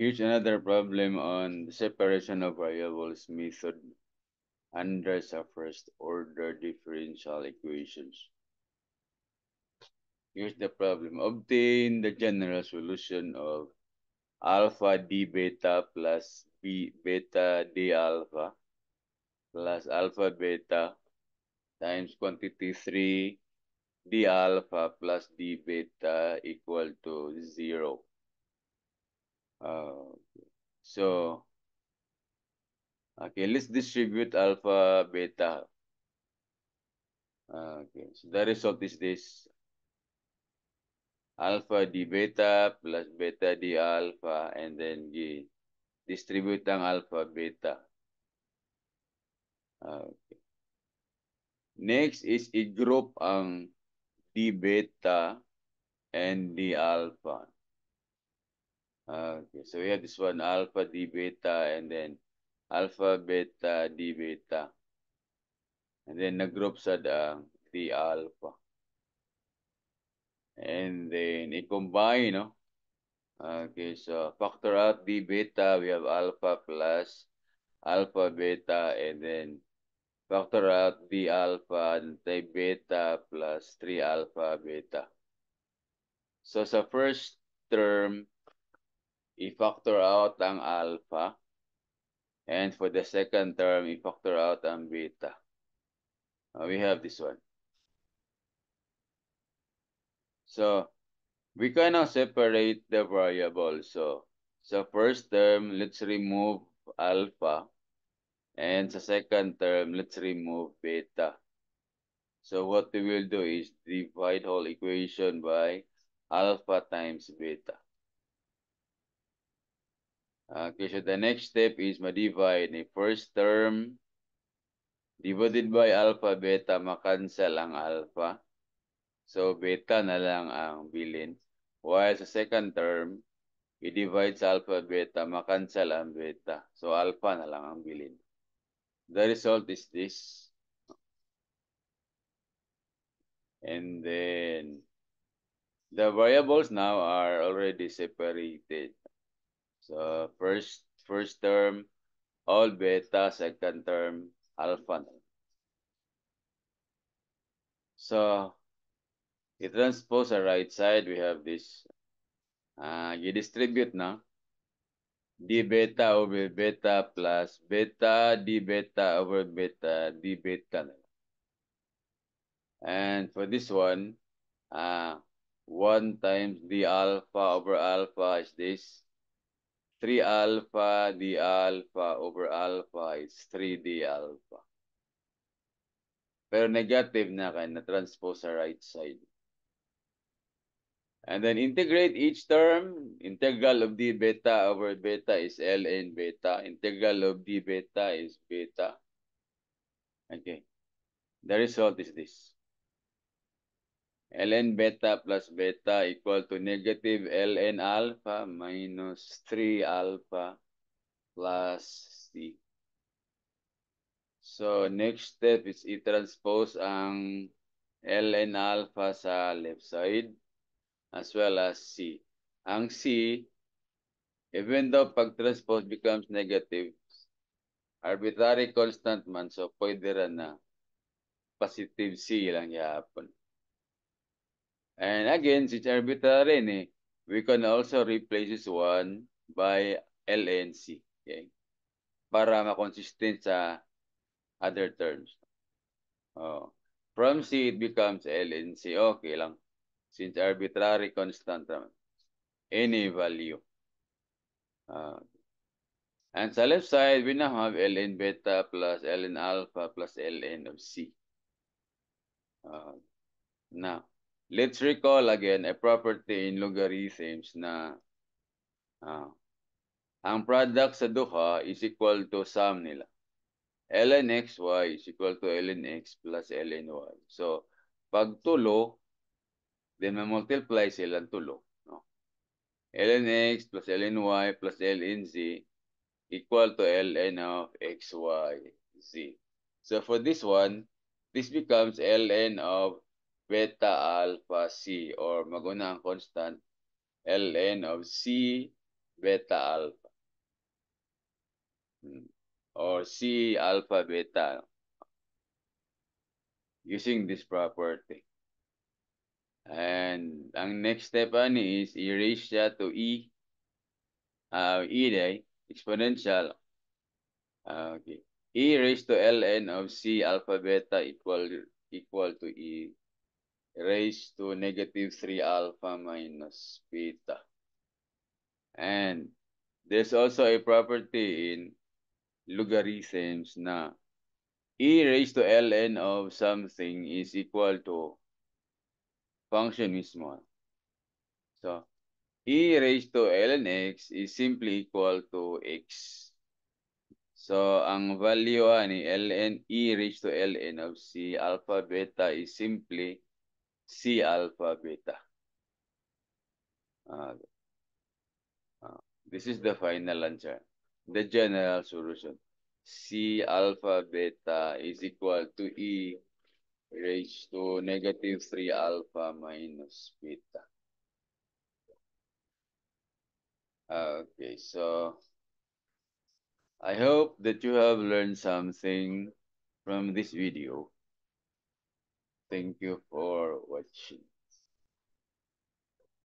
Here's another problem on the separation of variables method under the first order differential equations. Here's the problem. Obtain the general solution of alpha d beta plus b beta d alpha plus alpha beta times quantity 3 d alpha plus d beta equal to 0. So, okay, let's distribute alpha beta. Okay, so the result is this. Alpha d beta plus beta d alpha and then distribute ang alpha beta. Okay. Next is i-group ang d beta and d alpha. Okay, so we have this one alpha d beta and then alpha beta d beta. And then nag-group sa d alpha. And then i-combine, no? Okay, so factor out d beta, we have alpha plus alpha beta, and then factor out d alpha and beta plus 3 alpha beta. So sa first term, i-factor out ang alpha. And for the second term, i-factor out ang beta. We have this one. So we can now separate the variables. So sa first term, let's remove alpha. And sa second term, let's remove beta. So what we will do is divide whole equation by alpha times beta. Okay, so the next step is ma-divide the first term divided by alpha beta, makancel ang alpha. So beta na lang ang bilin. While sa second term, i-divide sa alpha beta, makancel ang beta. So alpha na lang ang bilin. The result is this. And then the variables now are already separated. So first term, all beta, second term, alpha. So i-transpose sa right side, we have this. I-distribute na. D beta over beta plus beta, D beta over beta, D beta. And for this one, 1 times D alpha over alpha is this. 3 alpha D alpha over alpha is 3D alpha. Pero negative na kaya na-transpose sa right side. And then integrate each term. Integral of D beta over beta is ln beta. Integral of D beta is beta. Okay. The result is this. Ln beta plus beta equal to negative ln alpha minus 3 alpha plus C. So, next step is i-transpose ang ln alpha sa left side as well as C. Ang C, even though pag-transpose becomes negative, arbitrary constant man, so pwede rin na positive C lang yapon. And again, since arbitrary, we can also replace this one by LNC. Okay? Para makonsistent sa other terms. Oh. From C, it becomes LNC. Okay lang. Since arbitrary constant naman. Any value. And sa left side, we now have ln beta plus ln alpha plus ln of C. Now, let's recall again a property in logarithms na ang product sa duha is equal to sum nila. ln xy is equal to ln x plus ln y. So, pag tulo, then ma-multiply silang tulo. No? ln x plus ln y plus ln z equal to ln of x, y, z. So, for this one, this becomes ln of beta alpha c or maguna ang constant ln of c beta alpha. Or C alpha beta using this property. And ang next step ani is i-raise siya to E day, exponential. Okay. E raised to ln of C alpha beta equal to E raised to negative 3 alpha minus beta. And there's also a property in logarithms na E raised to ln of something is equal to function mismo. So, E raised to ln x is simply equal to x. So, ang value ni ln E raised to ln of C alpha beta is simply C alpha beta. Uh, this is the final answer. The general solution. C alpha beta is equal to E raised to negative 3 alpha minus beta. Okay, so I hope that you have learned something from this video. Thank you for watching.